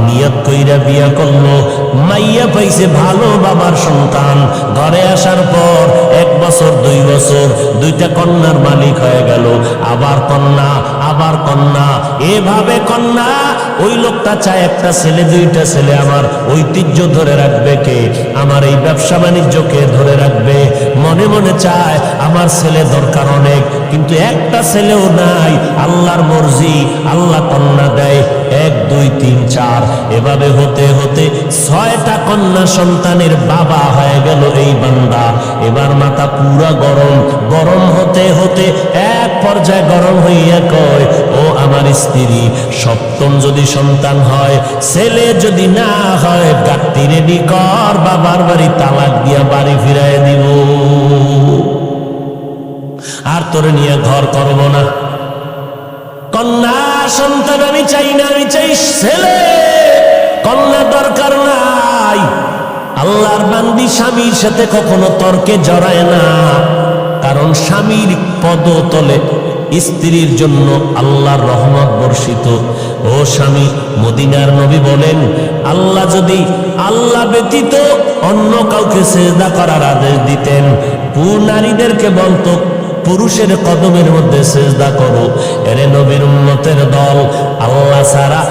নিয়ত কইরা বিয়া করলো, মাইয়া পাইছে ভালো বাবার সন্তান। ঘরে আসার পর 1 বছর 2 বছর, 2টা কন্যার মালিক হয়ে গেল। আবার কন্যা, আবার কন্যা, এভাবে কন্যা। ওই লোকটা চায় একটা ছেলে, 2টা ছেলে। আমার ঐতিহ্য ধরে রাখবে কে? আমার এই ব্যবসা বাণিজ্যকে ধরে রাখবে। মনে মনে চায় আমার ছেলে দরকার অনেক, কিন্তু একটা ছেলেও নাই। আল্লাহর মর্জি, আল্লাহ কন্যা দেয় 1 2 3 4। এভাবে হতে হতে 6টা কন্যা সন্তানের বাবা হয়ে গেল এই বান্দা। এবার মাথা পুরা গরম। গরম হতে হতে এক পর্যায়ে গরম হইয়া কয়, ও আমার স্ত্রী, 7ম যদি সন্তান হয়, ছেলে যদি না হয়, গাত্তি রেডি কর, বাবার বাড়ি তালাক দিয়া বাড়ি ফিরাই দিব। আর তোরে নিয়ে ঘর করব না। কন্যা সন্তান আমি চাই না, আমি চাই ছেলে। কন্যা দরকার নাই। আল্লাহর বান্দি স্বামীর সাথে কখনো তর্কে জড়ায় না, কারণ স্বামীর পদতলে স্ত্রীর জন্য আল্লাহর রহমত বর্ষিত। ও স্বামী, মদিনার নবী বলেন, আল্লাহ যদি আল্লাহ ব্যতীত অন্য কাউকে সেজদা করার আদেশ দিতেন, নারীদেরকে বলতো পুরুষের কদমের মধ্যে সেজদা করো। এরে নবীর উম্মতের দল, আল্লাহ ছাড়া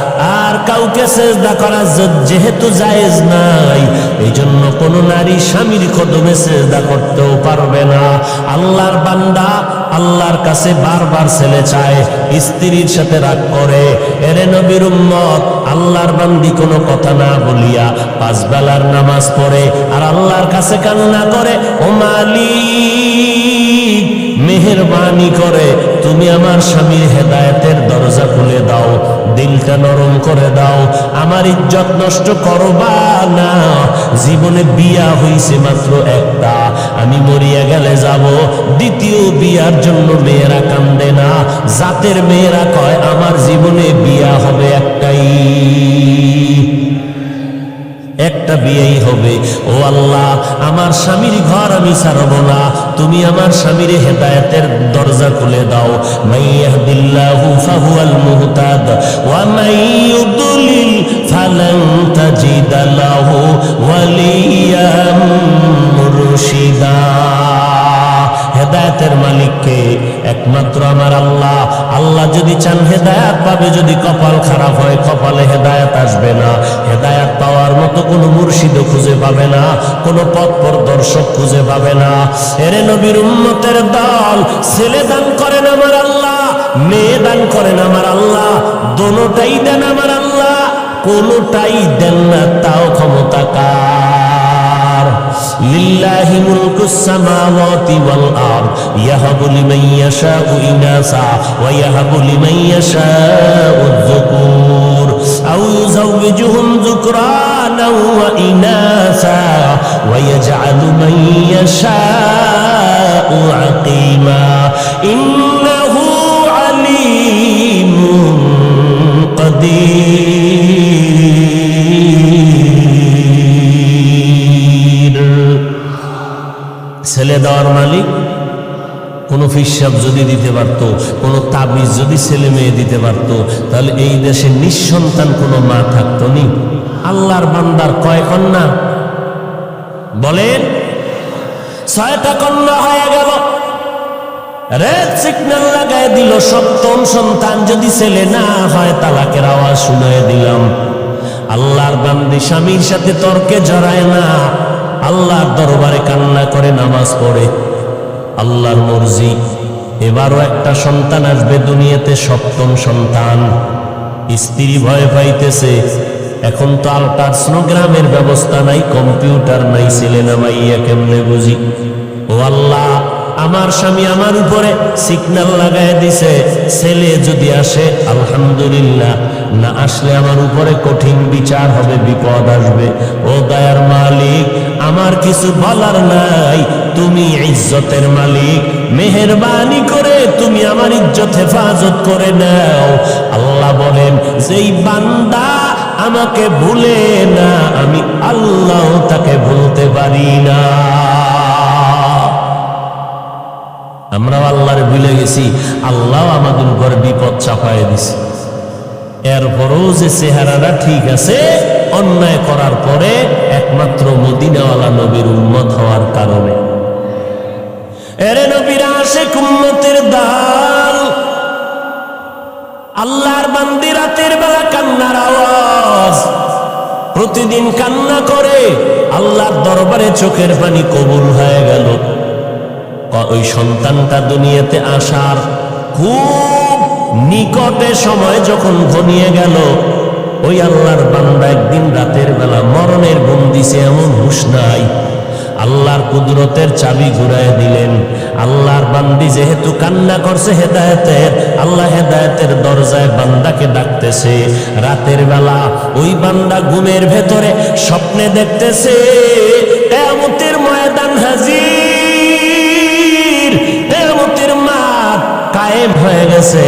আর কাউকে সেজদা করা যেহেতু জায়েজ নাই, এই জন্য কোন নারী স্বামীর কদমে সেজদা করতেও পারবে না। আল্লাহর বান্দা আল্লাহর কাছে বারবার ছেলে চায়, স্ত্রীর সাথে রাগ করে। এরে নবীর উম্মত, আল্লাহর বান্দি কোনো কথা না বলিয়া 5 বেলার নামাজ পড়ে আর আল্লাহর কাছে কান্না করে, ও মালিক, মেহেরবানি করে তুমি আমার স্বামীর হেদায়েতের দরজা খুলে দাও, দিলটা নরম করে দাও, আমার ইজ্জত নষ্ট করবা না। জীবনে বিয়া হইছে মাত্র একটা, আমি মরিয়া গেলে যাব। দ্বিতীয় বিয়ার জন্য মেয়েরা কান্দে না, জাতের মেয়েরা কয় আমার জীবনে বিয়া হবে একটাই, একটা বিয়েই হবে। ও আল্লাহ, আমার স্বামীর ঘর আমি ছাড়ব না, তুমি আমার স্বামীর হেদায়েতের দরজা খুলে দাও। মাইয়াহদিল্লাহু ফাহুয়াল মুহতাদ ওয়া মাইয়ুদলিল ফালান তাজিদা লাহু ওয়ালিয়াম মুরশিদা। হেদায়েতের মালিককে একমাত্র আমার আল্লাহ। আল্লাহ যদি চান হেদায়েত পাবে, যদি কপাল খারাপ হয়, কপালে হেদায়েত আসবে না। হেদায়েত পাওয়ার মতো কোনো মুর্শিদও খুঁজে পাবে না, কোনো পথ প্রদর্শক খুঁজে পাবে না। এরে নবীর উম্মতের দল, ছেলে দান করেন আমার আল্লাহ, মেয়ে দান করেন আমার আল্লাহ, দোনোটাই দেন আমার আল্লাহ। কোনোটাই দেন না, তাও ক্ষমতা কার? লিল্লাহি মুলকুস সামাওয়াতি ওয়াল আরদ ইয়াহাবু লিমান ইয়াশাউ ইনাসা ওয়া ইয়াহাবু লিমান ইয়াশাউ যুকুর আও ইউযাওবিজুহুম যুকরানা ওয়া ইনাসা ওয়া ইয়াজআলু মান ইয়াশাউ আকিমা ইন্নাহু আলীমুন কাদির। ছেলে দেওয়ার মালিক কোন ফিসাব যদি দিতে পারত, কোন তাবিজ যদি ছেলে মেয়ে দিতে পারত, তাহলে এই দেশে নিঃসন্তান কোনো মা থাকতো নি। আল্লাহর বান্দার কয় কন্যা বলেন? 6টা কন্যা হয়ে গেল। রেড সিগন্যাল লাগায় দিল, 7ম সন্তান যদি ছেলে না হয়, তালাকের আওয়াজ শুনিয়ে দিলাম। আল্লাহর বান্দি স্বামীর সাথে তর্কে জড়ায় না, আল্লাহর দরবারে কান্না করে নামাজ পড়ে। আল্লাহর মর্জি, এবারও একটা সন্তান আসবে দুনিয়াতে, 7ম সন্তান। স্ত্রী ভয় পাইতেছে। এখন তো আল্ট্রাসোনোগ্রামের ব্যবস্থা নাই, কম্পিউটার নাই, ছেলে না মাইয়া কেমনে বুঝি? ও আল্লাহ, আমার স্বামী আমার উপরে সিগন্যাল লাগায় দিছে, ছেলে যদি আসে আলহামদুলিল্লাহ, না আসলে আমার উপরে কঠিন বিচার হবে, বিপদ আসবে। ও দয়ার মালিক, আমার কিছু বলার নাই, তুমি ইজ্জতের মালিক, মেহেরবানি করে তুমি আমার ইজ্জত হেফাজত করে নাও। আল্লাহ বলেন, যেই বান্দা আমাকে ভুলে না, আমি আল্লাহ তাকে ভুলতে পারি না। আমরাও আল্লাহরে ভুলে গেছি, আল্লাহ আমাদের উপর বিপদ চাপায় দিছে। এরপরও যে চেহারাটা ঠিক আছে, অন্যায় করার পরে একমাত্র মদিনাওয়ালা নবীর উম্মত হওয়ার কারণে। এরে নবীর আশিক উম্মতের দাল, আল্লাহর বান্দি রাতের বেলা কান্নার আওয়াজ, প্রতিদিন কান্না করে আল্লাহর দরবারে চোখের পানি কবুল হয়ে গেল। ওই সন্তানটা দুনিয়াতে আসার খুব নিকটে সময় যখন ঘনিয়ে গেল, ওই আল্লাহর বান্দা একদিন রাতের বেলা মরণের ঘুম দিছে, এমন হুঁশ নাই। আল্লাহর কুদরতের চাবি ঘুরায় দিলেন। আল্লাহর বান্দি যেহেতু কান্না করছে হেদায়েতের, আল্লাহ হেদায়েতের দরজায় বান্দাকে ডাকতেছে। রাতের বেলা ওই বান্দা ঘুমের ভেতরে স্বপ্নে দেখতেছে কিয়ামতের ময়দান হাজির, কিয়ামতের মাঠ কায়েম হয়ে গেছে।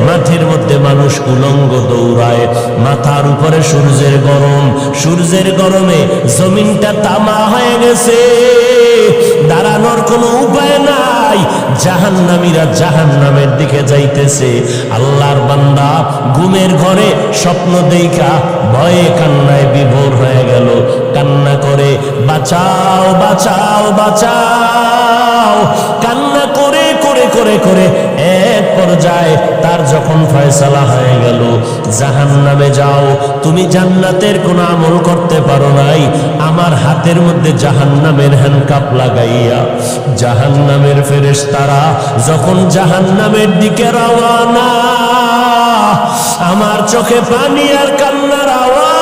মাঠের মধ্যে মানুষ উলঙ্গ দৌড়ায়, মাথার উপরে সূর্যের গরম, সূর্যের গরমে জমিনটা তামা হয়ে গেছে, দাঁড়ানোর কোনো উপায় নাই। জাহান্নামীরা জাহান্নামের দিকে যাইতেছে। আল্লাহর বান্দা ঘুমের ঘরে স্বপ্ন দেখা ভয়ে কান্নায় বিভোর হয়ে গেল। কান্না করে বাঁচাও বাঁচাও বাঁচাও, কান্না করে করে করে করে এক পর্যায়ে তার যখন ফয়সালা হয়ে গেল, জাহান্নামে যাও, তুমি জান্নাতের কোনো আমল করতে পারো নাই, আমার হাতের মধ্যে জাহান্নামের হ্যান্ডকাপ লাগাইয়া জাহান্নামের ফেরেশতারা যখন জাহান্নামের দিকে রওনা, আমার চোখে পানি আর কান্নার আওয়াজ,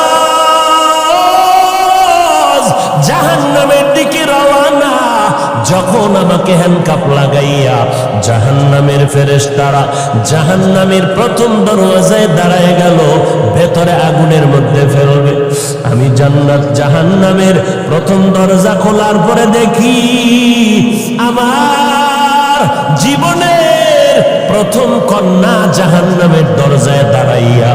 জাহান্নামের দিকে রওনা। যখন আমাকে হ্যান্ডকাপ লাগাইয়া জাহান্নামের ফেরেশতারা জাহান্নামের প্রথম দরওয়াজায় দাঁড়ায় গেল, ভেতরে আগুনের মধ্যে ফেলবে। আমি জান্নাত জাহান্নামের প্রথম দরজা খোলার পরে দেখি আমার জীবনের প্রথম কন্যা জাহান্নামের দরজায় দাঁড়াইয়া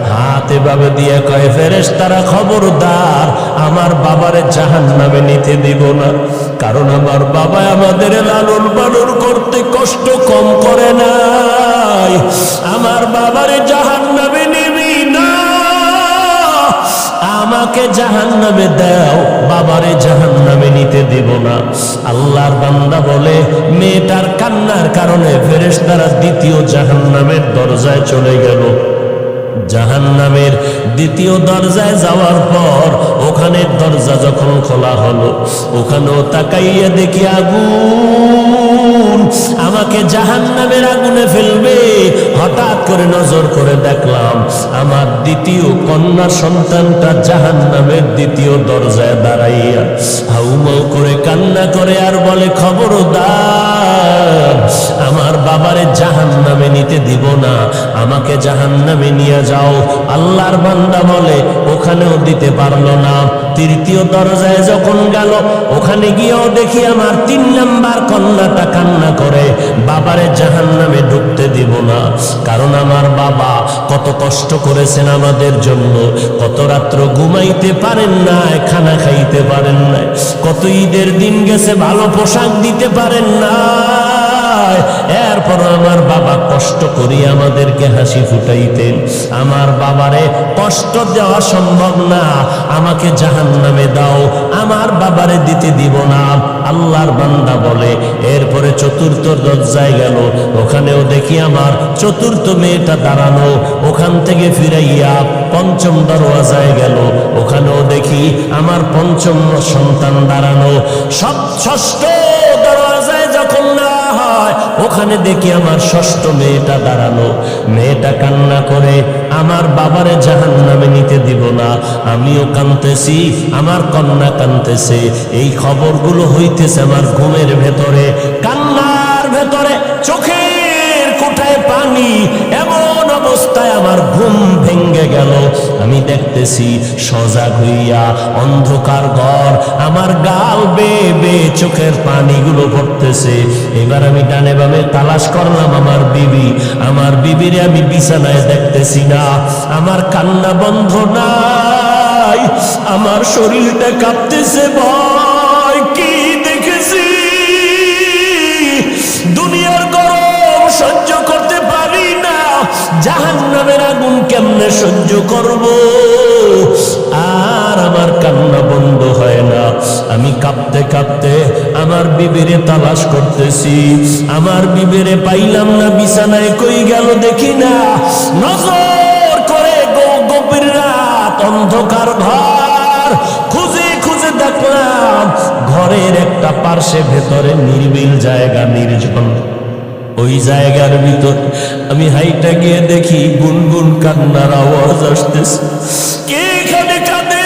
হাত এভাবে দিয়ে কয়, ফেরেশতারা খবরদার, আমার বাবারে জাহান্নামে নিতে দিব না, কারণ আমার বাবা আমাদের লালন পালন করতে কষ্ট কম করে নাই, আমার বাবারে জাহান্নামে নিবি না, আমাকে জাহান্নামে দাও, বাবারে জাহান্নামে নিতে দিব না। আল্লাহর বান্দা বলে, মেয়েটার কান্নার কারণে ফেরেশতারা দ্বিতীয় জাহান্নামের দরজায় চলে গেল। জাহান্নামের দ্বিতীয় দরজায় যাওয়ার পর ওখানের দরজা যখন খোলা হলো, ওখানেও তাকাইয়া দেখি আগুন, আমাকে জাহান্নামের আগুনে ফেলবে। হঠাৎ করে নজর করে দেখলাম আমার দ্বিতীয় কন্যা সন্তানটা জাহান্নামের দ্বিতীয় দরজায় দাঁড়াইয়া হাউমাউ করে কান্না করে আর বলে, খবরদার, আমার বাবারে জাহান্নামে নিতে দিব না, আমাকে জাহান্নামে নিয়ে যাও। আল্লাহর বান্দা বলে, ওখানেও দিতে পারলো না। তৃতীয় দরজায় যখন গেল, ওখানে গিয়েও দেখি আমার 3 নাম্বার কন্যাটা কান্না করে, বাবারে জাহান্নামে ঢুকতে দিব না, কারণ আমার বাবা কত কষ্ট করেছেন আমাদের জন্য, কত রাত্র ঘুমাইতে পারেন না, খানা খাইতে পারেন না, কত ঈদের দিন গেছে ভালো পোশাক দিতে পারেন না, এরপর আমার বাবা কষ্ট করি আমাদেরকে হাসি ফুটাইতেন, আমার বাবারে কষ্ট দেওয়া সম্ভব না, আমাকে জাহান্নামে দাও, আমার বাবারে দিতে দিব না। আল্লাহর বান্দা বলে, এরপরে চতুর্থ দরজায় গেল, ওখানেও দেখি আমার চতুর্থ মেয়েটা দাঁড়ানো, ওখান থেকে ফিরাইয়া পঞ্চম দরওয়াজায় গেল, ওখানেও দেখি আমার পঞ্চম সন্তান দাঁড়ানো। ষষ্ঠ দরওয়াজায় যখন না হয়, ওখানে দেখি আমার ষষ্ঠ মেয়েটা দাঁড়ানো, মেয়েটা কান্না করে, আমার বাবারে জাহান্নামে নিতে দিব না, আমিও কাঁদতেছি, আমার কন্যা কাঁদতেছে, এই খবরগুলো হইতেছে আমার ঘুমের ভেতরে, কান্নার ভেতরে চোখের কোঠায় পানি, এমন অবস্থায় আমার ঘুম ভেঙ্গে গেল। আমি দেখতেছি সজাগ হইয়া অন্ধকার ঘর, আমার গাল বেয়ে বেয়ে চোখের পানিগুলো পড়তেছে। এবার আমি ডানে বামে তালাশ করলাম আমার বিবিরে আমি বিছানায় দেখতেছি না, আমার কান্না বন্ধ নাই, আমার শরীরটা কাঁপতেছে, ভয় কি দেখেছি, দুনিয়ার গরম সহ্য করতে পারি না, জাহান্নামের আগুন কেমনে সহ্য করব, আর আমার কান্না বন্ধ হয় না। আমি কাঁপতে কাঁপতে আমার বিবিরে তালাশ করতেছি, আমার বিবিরে পাইলাম না, বিছানায় কই গেল দেখি না। নজর করে গভীর রাত, অন্ধকার ঘর, খুঁজে খুঁজে দেখলাম ঘরের একটা পার্শ্বে ভেতরে নির্বিল জায়গা, নির্জন। ওই জায়গার ভিতর আমি হাইটা গিয়ে দেখি গুনগুন কান্নার আওয়াজ আসতেছে। কে এখানে কাঁদে?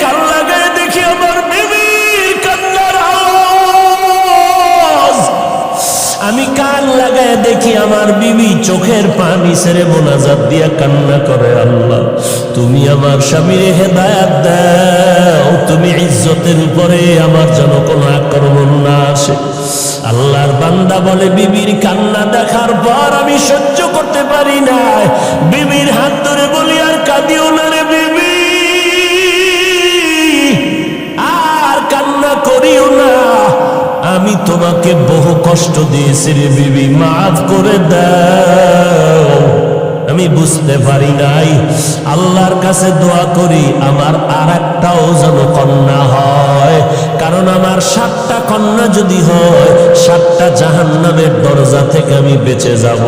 কান লাগায় দেখি আমার বিবির কান্নার আওয়াজ। আমি কান লাগায় দেখি আমার বিবি চোখের পানি ছেড়ে মোনাজাত দিয়া কান্না করে, আল্লাহ তুমি আমার স্বামীরে হেদায়াত দাও, তুমি ইজ্জতের উপরে আমার যেন কোনো আক্রমণ না আসে। আল্লাহর বান্দা বলে, বিবির কান্না দেখার পর আমি সহ্য করতে পারি না, বিবির হাত ধরে বলি, আর কাঁদিও না রে বিবি, আর কান্না করিও না, আমি তোমাকে বহু কষ্ট দিয়েছি রে বিবি, মাফ করে দাও। আমি বুঝতে পারি নাই। আল্লাহর কাছে দোয়া করি আমার আর একটাও যেন কন্যা হয়, কারণ আমার 7টা কন্যা যদি হয় 7টা জাহান্নামের দরজা থেকে আমি বেঁচে যাব।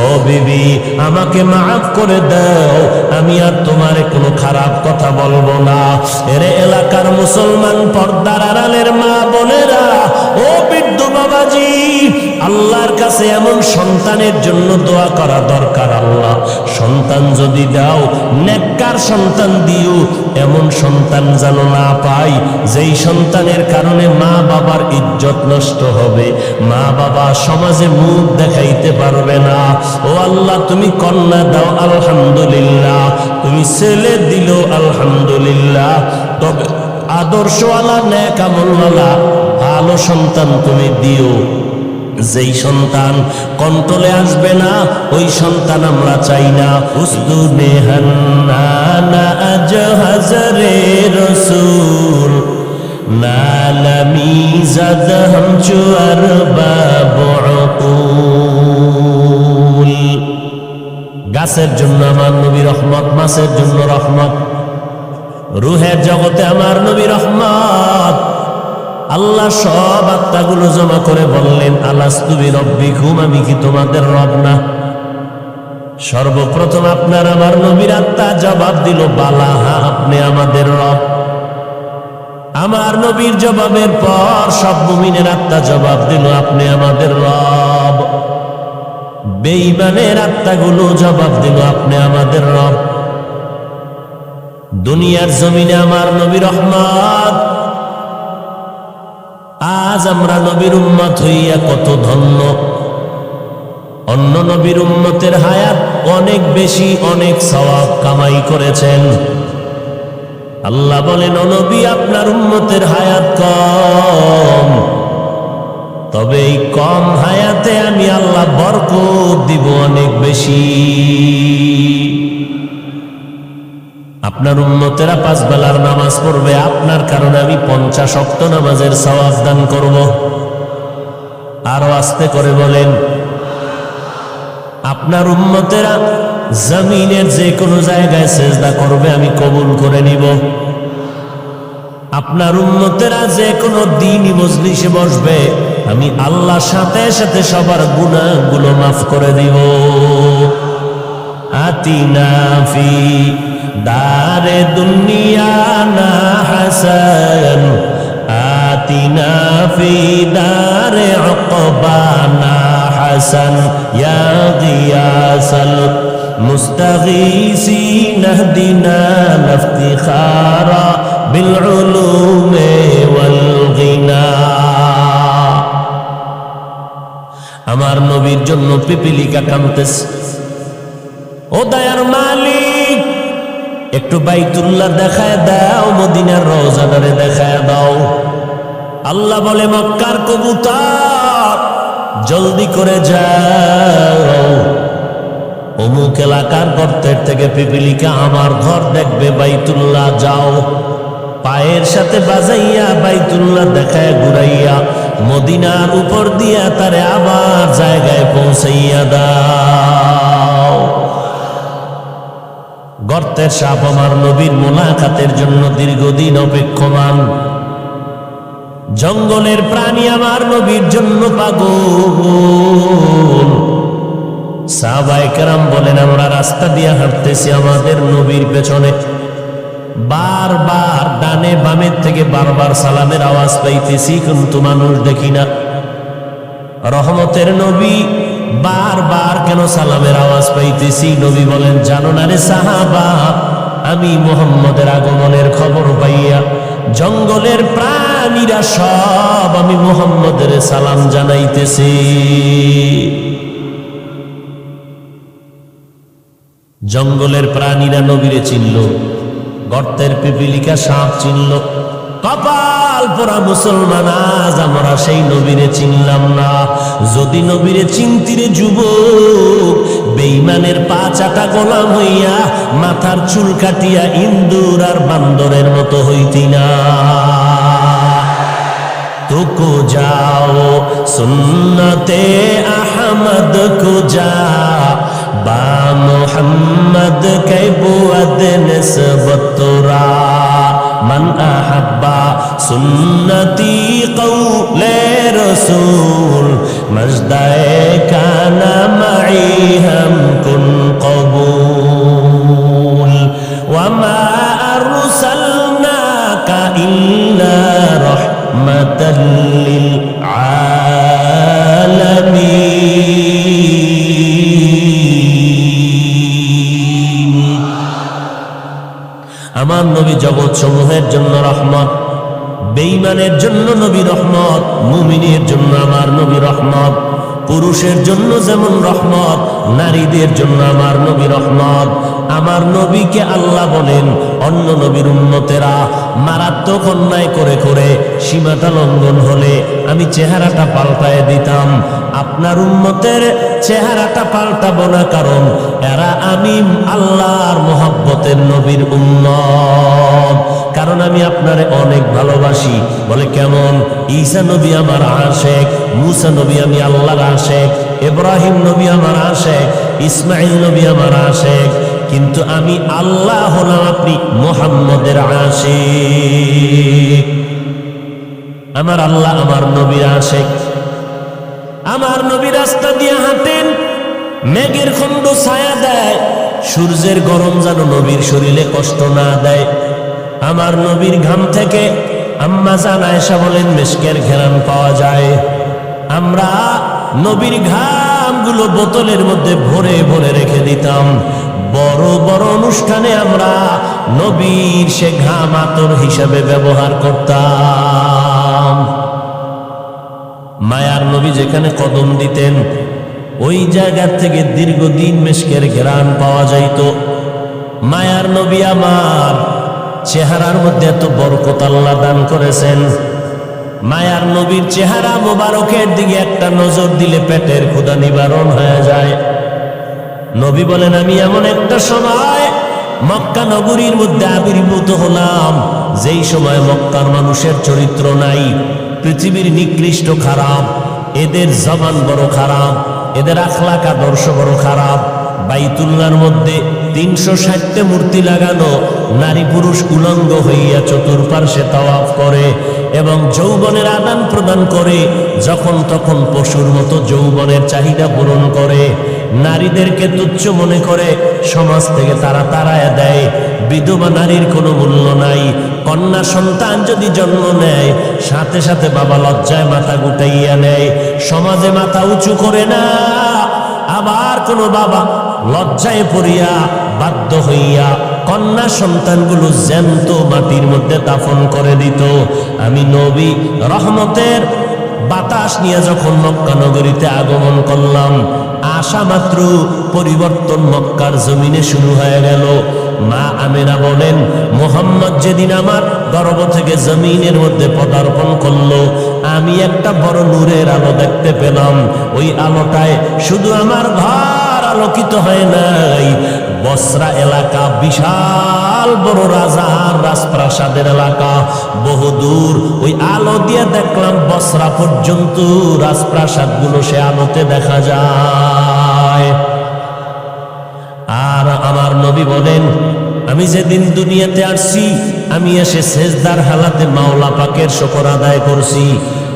ও বিবি, আমাকে মাফ করে দাও, আমি আর তোমারে কোনো খারাপ কথা বলবো না। এরে এলাকার মুসলমান, পর্দার আড়ালের মা বোনেরা, ও বৃদ্ধ বাবাজি, আল্লাহর কাছে এমন সন্তানের জন্য দোয়া করা দরকার। আল্লাহ সন্তান যদি দাও, নেককার সন্তান দিও, এমন সন্তান যেন না পাই যেই সন্তানের কারণে মা বাবার ইজ্জত নষ্ট হবে, মা বাবা সমাজে মুখ দেখাইতে পারবে না। ও আল্লাহ, তুমি কন্যা দাও আলহামদুলিল্লাহ, তুমি ছেলে দিল আলহামদুলিল্লাহ, তবে আদর্শওয়ালা, নেক আমলওয়ালা ভালো সন্তান তুমি দিও। যেই সন্তান কন্ট্রোলে আসবে না ওই সন্তান আমরা চাই না। উসদুনে হান্নানা আজ হাজরে রসুল নালামি জাদ হামচু আর বাবুল। গাছের জন্য আমার নবী রহমত, মাছের জন্য রহমত, রুহের জগতে আমার নবী রহমত। আল্লাহ সব আত্মাগুলো জমা করে বললেন, আলাস্তু বিরব্বিকুম, আমি কি তোমাদের রব না? সর্বপ্রথম আপনার আমার নবীর আত্মা জবাব দিল, বালা, হ্যাঁ আপনি আমাদের রব। আমার নবীর জবাবের পর সব মুমিনের আত্মা জবাব দিল, আপনি আমাদের রব। বেঈমানের আত্মাগুলো জবাব দিল, আপনি আমাদের রব। দুনিয়ার জমিনে আমার নবী রহমত। আজ আমরা নবীর উম্মত হইয়া কত ধন্য। অন্য নবীর উম্মতের হায়াত অনেক বেশি, অনেক সওয়াব কামাই করেছেন। আল্লাহ বলেন, ও নবী, আপনার উম্মতের হায়াত কম, তবে এই কম হায়াতে আমি আল্লাহ বরকত দিব অনেক বেশি। আপনার উম্মতেরা 5 বেলার নামাজ পড়বে, আপনার কারণে আমি 50 ওয়াক্ত নামাজের সওয়াব দান করব। আরো আস্তে করে বলেন, আপনার উম্মতেরা জমিনের যে কোনো জায়গায় সেজদা করবে, আমি কবুল করে নিব। আপনার উম্মতেরা যে কোনো দ্বীনি মজলিসে বসবে, আমি আল্লাহর সাথে সাথে সবার গুনাহগুলো মাফ করে দিব। আতিনা ফি দারে দুনিয়া না হাসান, আতিনা ফি দারে উকবানা হাসান, ইয়া গিয়াসাল মুস্তাগীসিন ইহদিনা লিফতিখারা বিল উলুমি ওয়াল গিনা। আমার নবীর জন্য পিপিলিকা কাঁদতেছে। ও দয়ার মালিক, একটু বাইতুল্লাহ দেখায় দাও, মদিনার রওজাটারে দেখায় দাও। আল্লাহ বলে, মক্কার কবুতর জলদি করে যাও, অমুক এলাকার গর্তের থেকে পিপিলিকা আমার ঘর দেখবে, বাইতুল্লাহ যাও। পায়ের সাথে বাজাইয়া বাইতুল্লাহ দেখায় ঘুরাইয়া মদিনার উপর দিয়া তারে আবার জায়গায় পৌঁছাইয়া দাও। গর্তের সাপ আমার নবীর মোলাকাতের জন্য দীর্ঘদিন অপেক্ষমান। জঙ্গলের প্রাণী আমার নবীর জন্য পাগল। সাহাবায়ে কেরাম বলেন, আমরা রাস্তা দিয়ে হাঁটতেছি, আমাদের নবীর পেছনে বারবার ডানে বামের থেকে বারবার সালামের আওয়াজ পাইতেছি, কিন্তু মানুষ দেখি না। রহমতের নবী বারবার কেন সালামের আওয়াজ পাইতেছি? নবী বলেন, জানো না রে সাহাবা, আমি মুহাম্মদের আগমনের খবর পাইয়া জঙ্গলের প্রাণীরা সব আমি মুহাম্মদের সালাম জানাইতেছি। জঙ্গলের প্রাণীরা নবীরে চিনল, গর্তের পিপিলিকা সাপ চিনল। কপাল পোড়া মুসলমান, আজ আমরা সেই নবীরে চিনলাম না। যদি নবীরে চিনতিরে যুবক, বেঈমানের পা চাটা গোলাম হইয়া মাথার চুল কাটিয়া ইন্দুর আর বান্দরের মতো হইতি না। তুকো যাও সুন্নতে আহমদ কো যা বা মুহাম্মদ কে বুয়াদ নিসবত তোরা মান আহাব্বা সুন্নতি কওলে রসূল মজদায়ে কানা মাই হাম কুন কবুল ওয়া মা আরসালনাকা ইল্লা রাহমাতাল লিল আলামিন। আমার নবী জগৎ সমূহের জন্য রহমত, বেঈমানের জন্য নবী রহমত, মুমিনের জন্য আমার নবী রহমত। পুরুষের জন্য যেমন রহমত, নারীদের জন্য আমার নবী রহমত। আমার নবীকে আল্লাহ বলেন, অন্য নবীর উম্মতেরা মারাত্মক অন্যায় করে করে সীমাটা লঙ্ঘন হলে আমি চেহারাটা পাল্টায় দিতাম, আপনার উম্মতের চেহারাটা পাল্টাবো না, কারণ এরা আমি আল্লাহর মোহাব্বতের নবীর উম্মত, কারণ আমি আপনারে অনেক ভালোবাসি। বলে কেমন? ঈসা নবী আমার আশেক, মুসা নবী আমি আল্লাহর আশেক, ইব্রাহিম নবী আমার আশেক, ইসমাইল নবী আমার আশেক, কিন্তু আমি আল্লাহ হলাম আপনি মুহাম্মদের আশেক। আমার আল্লাহ আমার নবীর আশেক। আমার নবী রাস্তা দিয়ে হাঁটেন, মেঘের খণ্ড ছায়া দেয়, সূর্যের গরম যেন নবীর শরীরে কষ্ট না দেয়। আমার নবীর ঘাম থেকে আম্মা জান আয়েশা বলেন মিশকের ঘ্রাণ পাওয়া যায়। আমরা নবীর ঘামগুলো বোতলের মধ্যে ভরে ভরে রেখে দিতাম। বড় বড় অনুষ্ঠানে আমরা নবীর সে ঘাম আতর হিসাবে ব্যবহার করতাম। মায়ার নবী যেখানে কদম দিতেন, ওই জায়গা থেকে দীর্ঘদিন মিশকের ঘ্রাণ পাওয়া যাইত। মায়ার নবী আমার চেহারার মধ্যে এত বরকত আল্লাহ দান করেছেন। মায়ার নবীর চেহারা মোবারকের দিকে একটা নজর দিলে পেটের ক্ষুধা নিবারণ হয়ে যায়। নবী বলেন, আমি এমন একটা সময় মক্কা নগরীর মধ্যে আবির্ভূত হলাম, যেই সময় মক্কার মানুষের চরিত্র নাই, পৃথিবীর নিকৃষ্ট খারাপ, এদের জবান বড় খারাপ, এদের আখলাক আদর্শ বড় খারাপ। বাইতুল্লাহর মধ্যে 360টা মূর্তি লাগানো, নারী পুরুষ উলঙ্গ হইয়া চতুর্পার্শ্বে তাওয়াফ করে এবং যৌবনের আদান প্রদান করে, যখন তখন পশুর মতো যৌবনের চাহিদা পূরণ করে, নারীদেরকে তুচ্ছ মনে করে সমাজ থেকে তারা তাড়ায় দেয়। বিধবা নারীর কোনো মূল্য নাই। কন্যা সন্তান যদি জন্ম নেয়, সাথে সাথে বাবা লজ্জায় মাথা গুটাইয়া নেয়, সমাজে মাথা উঁচু করে না। আবার কোনো বাবা লজ্জায় পড়িয়া বাধ্য হইয়া কন্যা সন্তানগুলো জ্যান্ত মাটির মধ্যে দাফন করে দিত। আমি নবী রহমতের বাতাস নিয়ে যখন মক্কা নগরীতে আগমন করলাম, আসা মাত্র পরিবর্তন মক্কার জমিনে শুরু হয়ে গেল। মা আমেনা বলেন, মুহাম্মদ যেদিন আমার গর্ভ থেকে জমিনের মধ্যে পদার্পণ করলো, আমি একটা বড় নূরের আলো দেখতে পেলাম। ওই আলোটায় শুধু আমার ঘর আলোকিত হয় নাই, বসরা এলাকা, বিশাল বড় রাজার রাজপ্রাসাদের এলাকা, বহুদূর ওই আলো দিয়ে দেখলাম বসরা পর্যন্ত রাজপ্রাসাদগুলো সে আলোতে দেখা যায়। আর আমার নবী বলেন, আমি যেদিন দুনিয়াতে আসছি আমি এসে সেজদার হালাতে মাওলা পাকের শুকর আদায় করছি।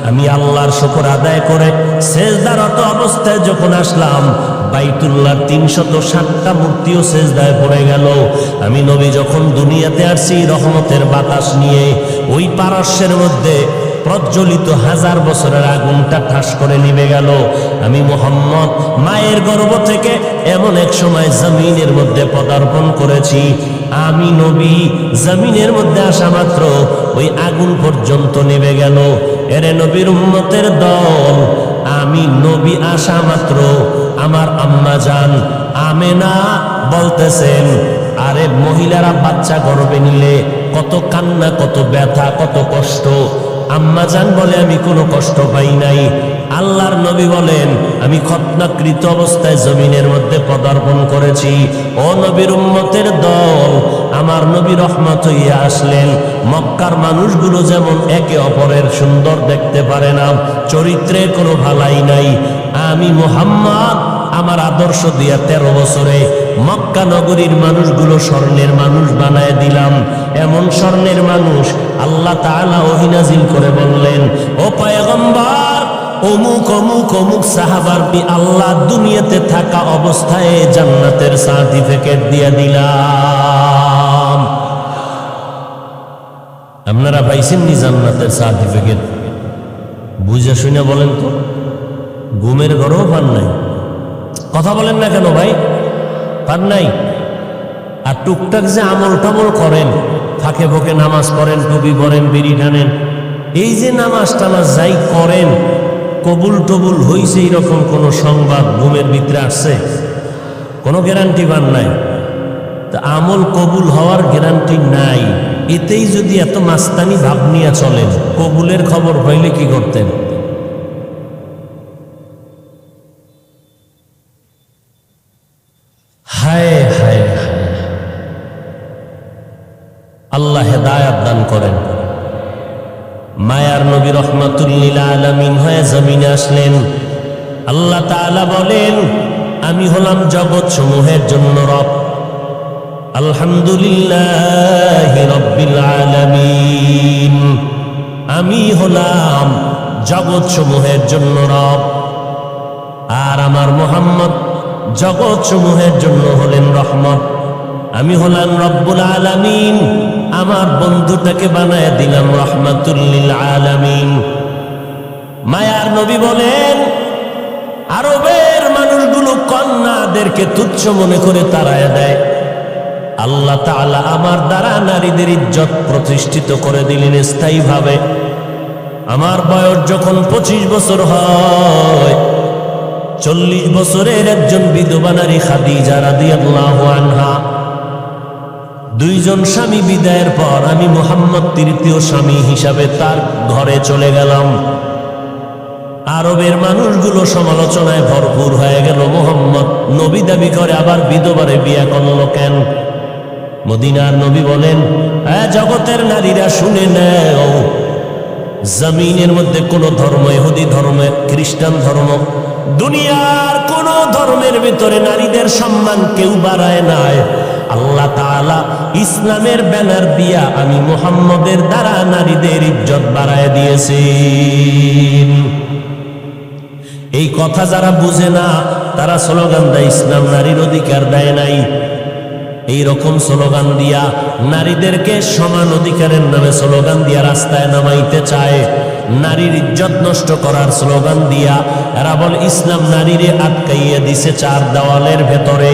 আমি আল্লাহর শুকর আদায় করে সেজদারত অবস্থায় যখন আসলাম, বাইতুল্লাহর ৩৬০টা মূর্তিও সেজদায় পড়ে গেল। আমি নবী যখন দুনিয়াতে আসছি রহমতের বাতাস নিয়ে, ওই পারস্যের মধ্যে প্রজ্বলিত 1000 বছরের আগুনটা ঠাস করে নিভে গেল। আমি মুহাম্মদ মায়ের গর্ভ থেকে এমন এক সময় জমিনের মধ্যে পদার্পণ করেছি। আমি নবী জমিনের মধ্যে আসা মাত্র ওই আগুন পর্যন্ত নিভে গেল। এরে নবীর উম্মতের দল, আমি নবী আসা মাত্র আমার আম্মা জান আমেনা বলতেছেন, আরে মহিলারা বাচ্চা গর্ভে নিলে কত কান্না, কত ব্যথা, কত কষ্ট। আম্মা জান বলে আমি কোনো কষ্ট পাই নাই। আল্লাহর নবী বলেন আমি খতনাকৃত অবস্থায় জমিনের মধ্যে পদার্পণ করেছি। ও নবীর উম্মতের দল, আমার নবী রহমত হইয়া আসলেন। মক্কার মানুষগুলো যেমন একে অপরের সুন্দর দেখতে পারে না, চরিত্রে কোনো ভালাই নাই, আমি মুহাম্মদ আমার আদর্শ দিয়া 13 বছরে মক্কা নগরীর মানুষগুলো স্বর্ণের মানুষ বানায় দিলাম। এমন স্বর্ণের মানুষ আল্লাহ তাআলা ওহী নাজিল করে বললেন, ও পয়গম্বর, অমুক অমুক অমুক সাহাবার আল্লাহ দুনিয়াতে থাকা অবস্থায় জান্নাতের সার্টিফিকেট দিয়ে দিলাম। আপনারা পাইছেন নি জান্নাতের সার্টিফিকেট? বুঝে শুনে বলেন তো, ঘুমের ঘরেও পান নাই? কথা বলেন না কেন ভাই, পান নাই? আর টুকটাক যে আমল টামল করেন, ফাঁকে ফোঁকে নামাজ পড়েন, টুপি পরেন, বিড়ি টানেন, এই যে নামাজ টামাজ যাই করেন, কবুল টবুল হইছে এরকম কোন সংবাদ ঘুমের ভিতরে আসছে? কোনো গ্যারান্টি পান নাই। তা আমল কবুল হওয়ার গ্যারান্টি নাই, এতেই যদি এত মাস্তানি ভাব নিয়ে চলেন, কবুলের খবর পাইলে কি করতেন? হায় হায় হায়, আল্লাহ হেদায়াত দান করেন। মায়ার নবী রহমাতুল লিল আলামিন হয়ে জমিনে আসলেন। আল্লাহ তাআলা বলেন, আমি হলাম জগৎ সমূহের জন্য রব। আলহামদুলিল্লাহি রাব্বিল আলামিন, আমি হলাম জগৎ সমূহের জন্য রব। আর আমার মুহাম্মদ জগৎ সমূহের জন্য হলেন রহমত। আমি হলাম রব্বুল আলামিন, আমার বন্ধুটাকে বানায় দিলাম রহমাতুল লিল আলামিন। মায়ার নবী বলেন, আরবের মানুষগুলো কন্যাদেরকে তুচ্ছ মনে করে তাড়ায় দেয়। আল্লাহ তাআলা আমার দ্বারা নারীদের ইজ্জত প্রতিষ্ঠিত করে দিলেন স্থায়ীভাবে। আমার বয়স যখন 25 বছর হয়, 40 বছরের একজন বিধবা নারী খাদিজা রাদিয়াল্লাহু আনহা, 2 জন স্বামী বিদায়ের পর আমি মুহাম্মদ তৃতীয় স্বামী হিসাবে তার ঘরে চলে গেলাম। আরবের মানুষগুলো সমালোচনায় ভরপুর হয়ে গেল, মুহাম্মদ নবী দাবি করে আবার বিধবারে বিয়ে করলো কেন? মদিনার নবী বলেন, জগতের নারীরা শুনে নাও, জমিনের মধ্যে কোন ধর্ম, ইহুদি ধর্ম, খ্রিস্টান ধর্ম, দুনিয়ার কোন ধর্মের ভিতরে নারীদের সম্মান কেউ বাড়ায় নাই। আল্লাহ তাআলা ইসলামের ব্যানার দিয়া আমি মুহাম্মদের দ্বারা নারীদের ইজ্জত বাড়ায় দিয়েছেন। এই কথা যারা বুঝে না তারা স্লোগান দেয় ইসলাম নারীর অধিকার দেয় নাই। এই রকম স্লোগান দিয়া নারীদেরকে সমান অধিকারের নামে স্লোগান দিয়া রাস্তায় নামাইতে চায়। নারীর ইজ্জত নষ্ট করার স্লোগান দিয়া এরা বল ইসলাম নারীরে আটকাইয়া দিছে 4 দেওয়ালের ভেতরে,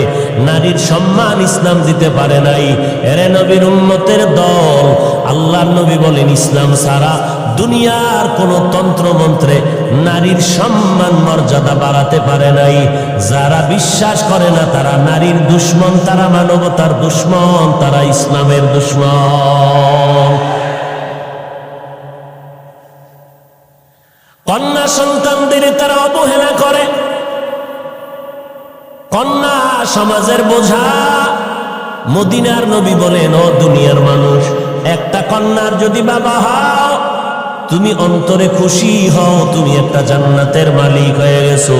নারীর সম্মান ইসলাম দিতে পারে নাই। এরে নবীর উম্মতের দল, আল্লাহর নবী বলেন ইসলাম ছাড়া দুনিয়ার কোন তন্ত্র মন্ত্রে নারীর সম্মান মর্যাদা বাড়াতে পারে নাই। যারা বিশ্বাস করে না তারা নারীর দুশ্মন, তারা মানবতার দুশ্মন, তারা ইসলামের দুশ্মন। কন্যা সন্তানদের তারা অবহেলা করে। কন্যা সমাজের বোঝা। মদিনার নবী বলেন, ও দুনিয়ার মানুষ, একটা কন্যার যদি বাবা হও তুমি অন্তরে খুশি হও, তুমি একটা জান্নাতের মালিক হয়ে গেছো।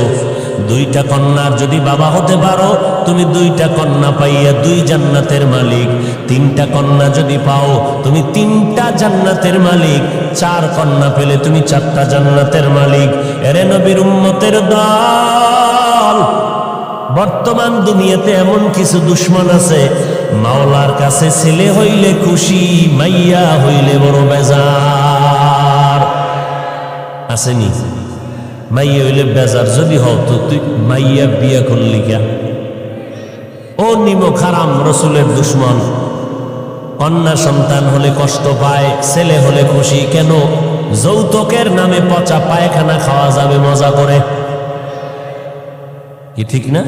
দুইটা কন্যার যদি বাবা হতে পারো তুমি দুইটা কন্যা পাইয়া দুই জান্নাতের মালিক। তিনটা কন্যা যদি পাও তুমি তিনটা জান্নাতের মালিক। চার কন্যা পেলে তুমি চারটা জান্নাতের মালিক। এরে নবীর উম্মতের দল, বর্তমান দুনিয়াতে এমন কিছু দুশ্মন আছে, মাওলার কাছে ছেলে হইলে খুশি, মাইয়া হইলে বড় বেজার। আসেনি? মাইয়া হইলে বেজার যদি হও তো তুই মাইয়া বিয়া করলি কে? ও নিমক হারাম, রসুলের দুশ্মন। কন্যা সন্তান হলে কষ্ট পায়, ছেলে হলে খুশি কেন? যৌতুকের নামে পচা পায়খানা খাওয়া যাবে মজা করে, কি ঠিক না?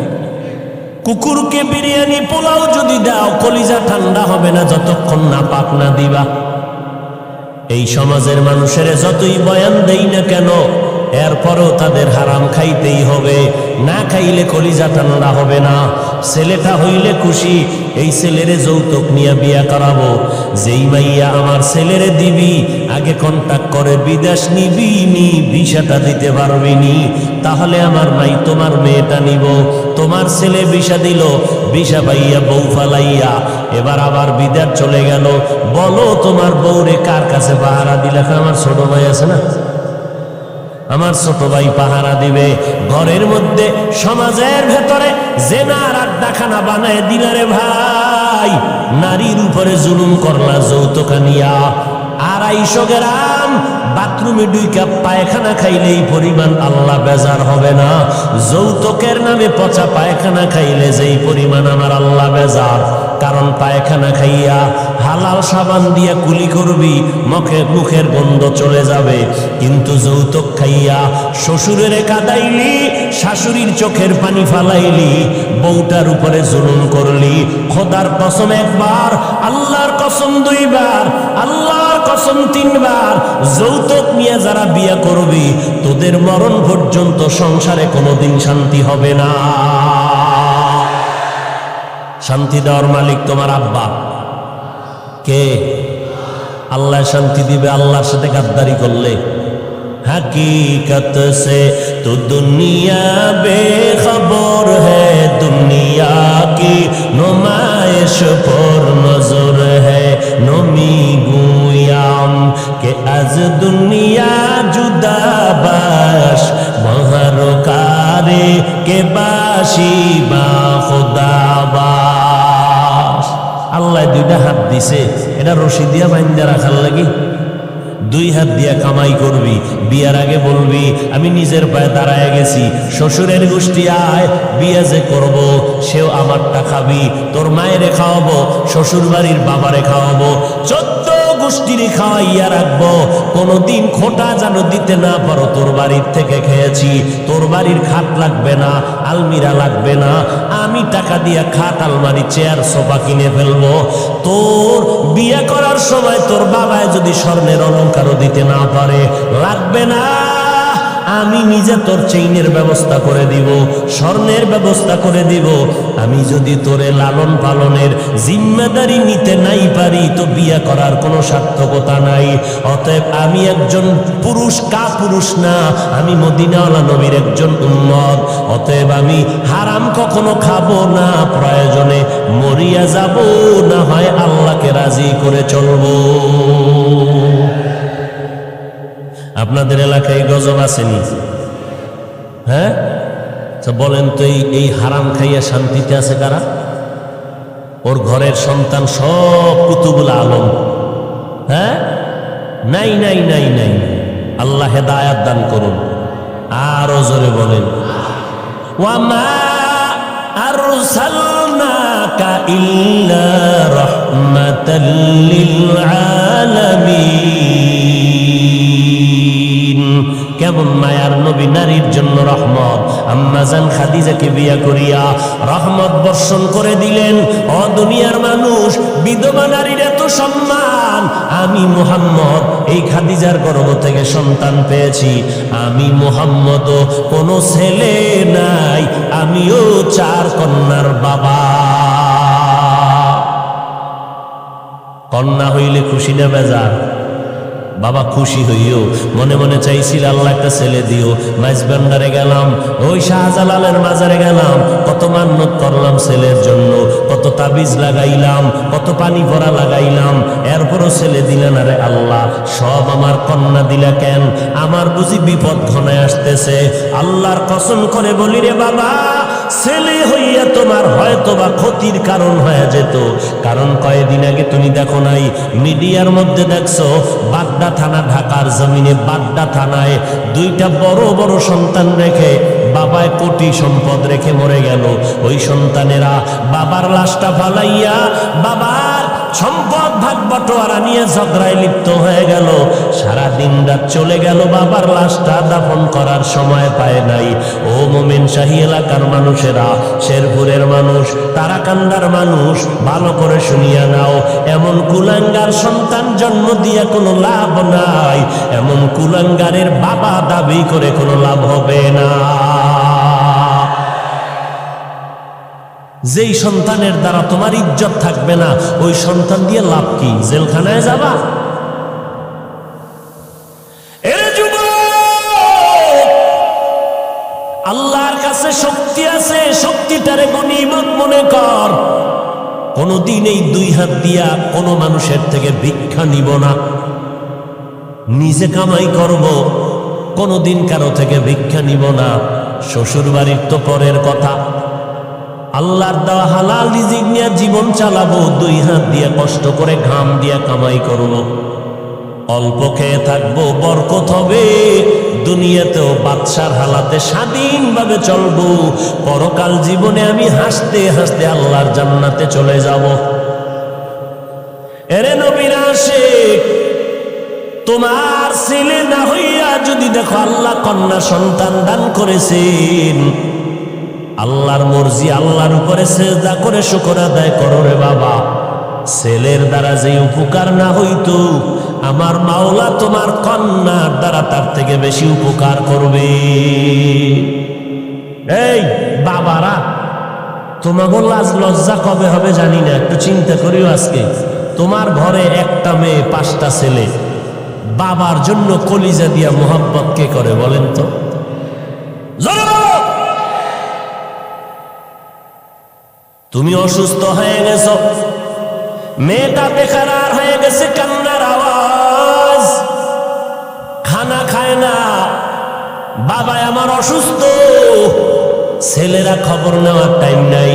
কুকুরকে বিরিয়ানি পোলাও যদি দাও কলিজা ঠান্ডা হবে না যতক্ষণ না পাক না দিবা। এই সমাজের মানুষের যতই বয়ান দেই না কেন, এরপরও তাদের হারাম খাইতেই হবে, না খাইলে কলিজা ঠান্ডা হবে না। ছেলেটা হইলে খুশি, এই ছেলেরে যৌতুক নিয়ে বিয়া করাবো। যেই মাইয়া আমার ছেলেরে দিবি আগে কন্টাক্ট করে বিদেশ নিবি নি, ভিসাটা দিতে পারবি নি, তাহলে আমার মাই তোমার মেয়েটা নিব। তোমার ছেলে ভিসা দিল, ভিসা পাইয়া বউ ফালাইয়া এবার আবার বিদেশ চলে গেল। বলো তোমার বউরে কার কাছে পাহারা দিলে? আমার ছোট ভাই আছে না, আমার ছোট ভাই পাহারা দিবে। ঘরের মধ্যে সমাজের ভেতরে জেনার আড্ডাখানা বানায় দিলারে ভাই, নারীর উপরে জুলুম করলা যৌতুক নিয়া। 250 গ্রাম বাথরুমে 2 কাপ পায়খানা খাইলে এই পরিমাণ আল্লাহ বেজার হবে না? যৌতুকের নামে পচা পায়খানা খাইলে যেই পরিমাণ আমার আল্লাহ বেজার। কারণ পায়খানা খাইয়া হালাল সাবান দিয়া কুলি করবি, মুখের গন্ধ চলে যাবে। কিন্তু যৌতুক খাইয়া শ্বশুরের কাদাইলি, শাশুড়ির চোখের পানি ফালাইলি, বউটার উপরে জুলুম করলি। খোদার কসম একবার, আল্লাহর কসম 2 বার, আল্লাহর কসম 3 বার, যৌতুক নিয়ে যারা বিয়ে করবি তোদের মরণ পর্যন্ত সংসারে কোনোদিন শান্তি হবে না। শান্তি দেওয়ার মালিক তোমার আব্বা। কে? আল্লাহ শান্তি দিবে আল্লাহর সাথে গাদ্দারি করলে। हकीकत से तो दुनिया बेखबर है, दुनिया की नुमाइश पर नजर है। नमी गुयाम के आज दुनिया जुदा बाश, महरकारे के बाशी बा खुदा बाश। আল্লাহ 2টা হাত দিছে, এটা রশি দিয়া বাইন্ধা রাখার লাগি। 2 হাত দিয়া কামাই করবি, বিয়ার আগে বলবি আমি নিজের পায়ে দাঁড়ায় গেছি, শ্বশুরের গোষ্ঠী আয় বিয়ে যে করব সেও আমারটা খাবি, তোর মায়েরে খাওয়াবো, শ্বশুর বাড়ির বাবারে খাওয়াবো, 14 গোষ্ঠীরে খাওয়াইয়া রাখবো। কোনোদিন খোটা যেন দিতে না পারো, তোর বাড়ির থেকে খেয়েছি, তোর বাড়ির খাট লাগবে না, আলমিরা লাগবে না, আমি টাকা দিয়া খাট আলমারি চেয়ার সোফা কিনে ফেলবো। তোর বিয়ে করার সময় তোর বাবায় যদি স্বর্ণের অলংকারও দিতে না পারে, লাগবে না, আমি নিজে তোর চেইনের ব্যবস্থা করে দিব, স্বর্ণের ব্যবস্থা করে দিব। আমি যদি তোরে লালন পালনের জিম্মেদারি নিতে নাই পারি তো বিয়ে করার কোনো সার্থকতা নাই। অতএব আমি একজন পুরুষ, পুরুষ না, আমি মদিনাওয়ালা নবীর একজন উম্মত। অতএব আমি হারাম কখনো খাবো না, প্রয়োজনে মরিয়া যাব, না হয় আল্লাহকে রাজি করে চলবো। আপনাদের এলাকায় গজব আসেনি? হ্যাঁ, বলেন তো এই হারাম খাইয়া শান্তিতে আছে কারা? ওর ঘরের সন্তান সব কুতুবুল আলম। হ্যাঁ, নাই নাই নাই নাই। আল্লাহ হেদায়াত দান করুন। আরো জোরে বলেন, ওয়ামা আরসালনাকা ইল্লা রাহমাতাল লিল আলামিন। কেমন মায়ার নবী, নারীর জন্য রহমত। আম্মাজান খাদিজাকে বিয়া করিয়া রহমত বর্ষণ করে দিলেন। ও দুনিয়ার মানুষ, বিধবা নারীর এত সম্মান। আমি মুহাম্মদ এই খাদিজার গর্ভ থেকে সন্তান পেয়েছি। আমি মুহাম্মদও কোনো ছেলে নাই, আমিও 4 কন্যার বাবা। কন্যা হইলে খুশি না বেজার? বাবা খুশি হইও, মনে মনে চাইছিল আল্লাহ একটা ছেলে দিও। মাইজবান্ডারে গেলাম, ওই শাহজালালের মাজারে গেলাম, কত মান্নত করলাম ছেলের জন্য, কত তাবিজ লাগাইলাম, কত পানি ভরা লাগাইলাম, এরপরও ছেলে দিলেন। আরে আল্লাহ, সব আমার কন্যা দিলা কেন? আমার বুঝি বিপদ ঘনায় আসতেছে। আল্লাহর কসম করে বলি রে বাবা, ছেলে হইয়া তোমার হয়তো বা ক্ষতির কারণ হয়ে যেত। কারণ কয়েকদিন আগে তুমি দেখো নাই, মিডিয়ার মধ্যে দেখছো, বাড্ডা থানা, ঢাকার জমিনে বাড্ডা থানায় দুইটা বড় বড় সন্তান রেখে বাবায় কোটি সম্পদ রেখে মরে গেল। ওই সন্তানেরা বাবার লাশটা ফালাইয়া বাবার সম্পদ ভাগ বটোয়ারা নিয়ে ঝগড়ায় লিপ্ত হয়ে গেল। সারা দিন রাত চলে গেল, বাবার লাশটা দাফন করার সময় পায় নাই। ও মোমেন শাহী এলাকার মানুষেরা, শেরপুরের মানুষ, তারাকান্দার মানুষ, ভালো করে শুনিয়া নাও, এমন কুলাঙ্গার সন্তান জন্ম দিয়ে কোনো লাভ নাই, এমন কুলাঙ্গারের বাবা দাবি করে কোনো লাভ হবে না। যেই সন্তানের দ্বারা তোমার ইজ্জত থাকবে না, ওই সন্তান দিয়ে লাভ কি? জেলখানায় যাবা? আল্লাহর কাছে শক্তি আছে, শক্তিটারে গনিমত মনে কর। কোনদিন এই দুই হাত দিয়া কোনো মানুষের থেকে ভিক্ষা নিব না, নিজে কামাই করব, কোনদিন কারো থেকে ভিক্ষা নিব না। শ্বশুর বাড়ির তো পরের কথা, আল্লাহর দেওয়া হালাল রিজিক নিয়ে জীবন চালাবো, দুই হাত দিয়ে কষ্ট করে ঘাম দিয়ে কামাই করব। অল্প খেয়ে থাকবো, বরকত হবে, দুনিয়াতেও বাদশার হালাতে স্বাধীনভাবে চলবো। পরকাল জীবনে আমি হাসতে হাসতে আল্লাহর জান্নাতে চলে যাব। এরে নবীর আশিক, তোমার ছেলে না হইয়া যদি দেখো আল্লাহ কন্যা সন্তান দান করেছেন, আল্লাহর মর্জি, আল্লাহর উপরে সেজদা করে শুকর আদায় করো রে বাবা। ছেলের দ্বারা যে উপকার না হইতো, আমার মাওলা তোমার কন্যার দ্বারা তার থেকে বেশি উপকার করবে। এই বাবারা, তোমাকে লাজ লজ্জা কবে হবে জানি না, একটু চিন্তা করিও। আজকে তোমার ঘরে একটা মেয়ে, 5টা ছেলে, বাবার জন্য কলিজা দিয়া মোহাব্বত কে করে বলেন তো? তুমি অসুস্থ হয়ে গেছো, মেয়েটা বেকার হয়ে গেছে, কান্নার আওয়াজ, খানা খায় না, বাবা আমার অসুস্থ, ছেলেরা খবর নেওয়ার টাইম নাই।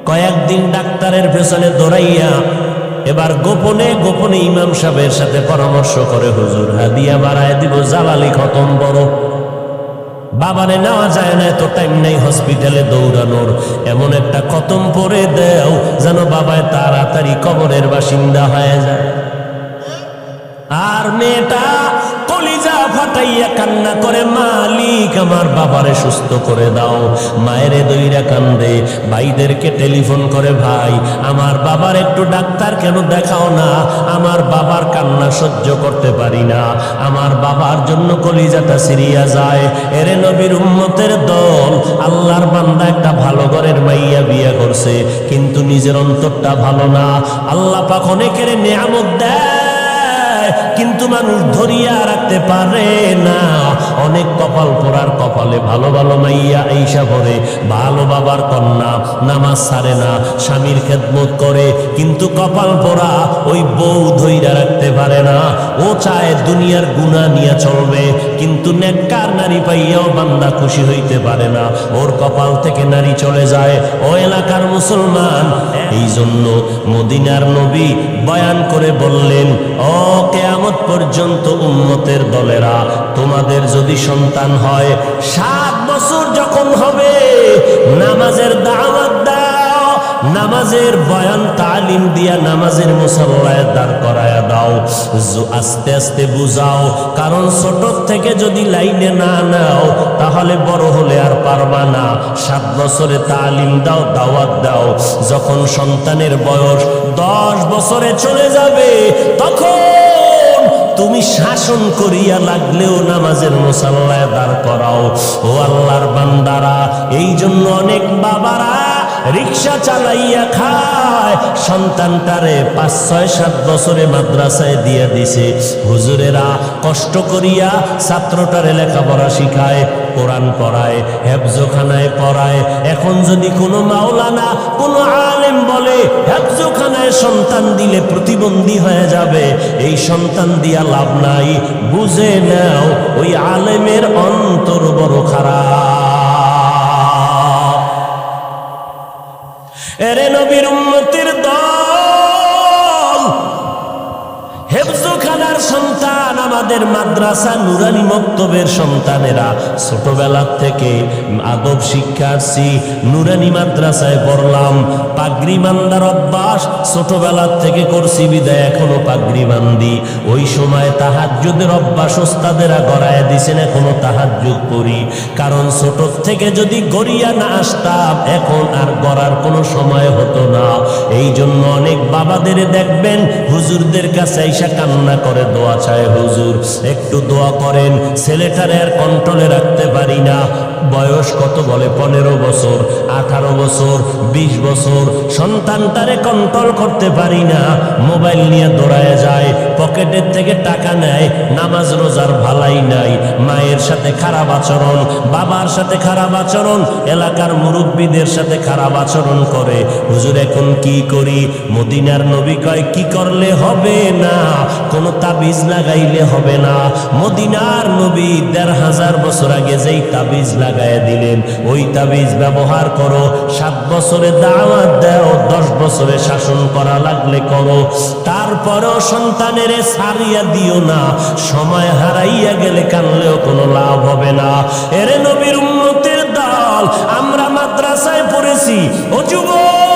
কয়েকদিন ডাক্তারের পেছনে দৌড়াইয়া এবার গোপনে গোপনে ইমাম সাহেবের সাথে পরামর্শ করে, হুজুর হাদিয়া বাড়ায় দিব, জালালি খতম বড়, বাবারে নেওয়া যায় না, এত টাইম নেই হসপিটালে দৌড়ানোর, এমন একটা খতম পরে দেও যেন বাবায় তাড়াতাড়ি কবরের বাসিন্দা হয়ে যায়। আর মেয়েটা কলিজা ফাটাইয়া কান্না করে, মালিক আমার বাবারে সুস্থ করে দাও। মায়েরে দইরা কান্দে, ভাইদেরকে টেলিফোন করে, ভাই আমার বাবার একটু ডাক্তার কেন দেখাও না, আমার বাবার কান্না সহ্য করতে পারি না, আমার বাবার জন্য কলিজাটা সিরিয়া যায়। এরে নবীর উম্মতের দল, আল্লাহর বান্দা একটা ভালো ঘরের মাইয়া বিয়ে করছে, কিন্তু নিজের অন্তরটা ভালো না। আল্লাহ পাক অনেকের নিয়ামত দেয়, কিন্তু মানুষ ধরিয়া রাখতে পারে না। অনেক কপাল পোড়ার কপালে ভালো ভালো মাইয়া আইসা পড়ে, ভালো বাবার কন্যা, নামাজ ছাড়ে না, স্বামীর খেদমত করে, কিন্তু কপাল পোড়া ওই বউ ধইরা রাখতে পারে না। ও চায় দুনিয়ার গুনাহ নিয়ে চলবে, কিন্তু নেককার নারী পাইয়াও বান্দা খুশি হইতে পারে না, ওর কপাল থেকে নারী চলে যায়। ও এলাকার মুসলমান, এই জন্য মদিনার নবী বয়ান করে বললেন, ও কিয়ামত পর্যন্ত উম্মতের দলেরা, তোমাদের যদি সন্তান হয়, 7 বছর যখন হবে, নামাজের দাওয়াত দাও, নামাজের বয়ান তালিম দিয়া নামাজের মুসাল্লায় দাঁড় করায়া দাও, আস্তে আস্তে বুঝাও, কারণ ছোট থেকে যদি লাইনে না নাও তাহলে বড় হলে আর পারবা না। 7 বছরে তালিম দাও, দাওয়াত দাও, যখন সন্তানের বয়স 10 বছরে চলে যাবে, তখন তুমি শাসন করিয়া লাগলেও নামাজের মুসাল্লায় দাঁড় করাও। ও আল্লাহর বান্দারা, এই জন্য অনেক বাবারা রিক্সা চালাইয়া খায়, সন্তানটারে 5, 6, 7 বছরে মাদ্রাসায় দিয়া দিছে। হুজুরেরা কষ্ট করিয়া ছাত্রটারে লেখাপড়া শিখায়, কোরআন পড়ায়, হেফজখানায় পড়ায়। এখন যদি কোনো মাওলানা, কোনো আলেম বলে হেফজখানায় সন্তান দিলে প্রতিবন্ধী হয়ে যাবে, এই সন্তান দিয়া লাভ নাই, বুঝে নাও ওই আলেমের অন্তর বড় খারাপ। এরে নবীর উম্মতের দল, হেফজখানার সন্তান, আমাদের মাদ্রাসা নুরানি মক্তবের সন্তানেরা ছোটবেলার থেকে আদব শিক্ষা আসছি, নুরানি মাদ্রাসায় পড়লাম, পাগড়ি বান্ধার অভ্যাস ছোটবেলার থেকে করছি বিদায় এখনো পাগড়ি বান্ধি। ওই সময় তাহাজ্জুদের অভ্যাস ওস্তাদেরা গড়ায় দিছেন, এখনো তাহাজ্জুদ করি। কারণ ছোট থেকে যদি গড়িয়া না আসতাম এখন আর গড়ার কোনো সময় হতো না। এই জন্য অনেক বাবাদের দেখবেন হুজুরদের কাছে কান্না করে দোয়া চায়, হুজুর একটু দোয়া করেন, ছেলেটারে আর কন্ট্রোলে রাখতে পারি না। বয়স কত বলে 15 বছর, 18 বছর, 20 বছর, সন্তানটারে কন্ট্রোল করতে পারি না। মোবাইল নিয়ে দৌড়ায় যায়, পকেটের থেকে টাকা নেয়, নামাজ রোজার ভালাই নাই, মায়ের সাথে খারাপ আচরণ, বাবার সাথে খারাপ আচরণ, এলাকার মুরব্বীদের সাথে খারাপ আচরণ করে। হুজুর এখন কি করি? মদিনার নবী কয় কি করলে হবে না, কোনো তাবিজ লাগাইলে হবে না। মদিনার নবী 1500 বছর আগে যেই তাবিজ লাগায় দিলেন, ওই তাবিজ ব্যবহার করো। 7 বছরে দাওয়াত দাও, 10 বছরে শাসন করা লাগলে করো, তারপরেও সন্তানের সারিয়া দিও না। সময় হারাইয়া গেলে কানলেও কোনো লাভ হবে না। এরে নবীর উম্মতের দল, আমরা মাদ্রাসায় পড়েছি। ও যুবক,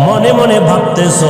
মনে মনে ভাবতেছ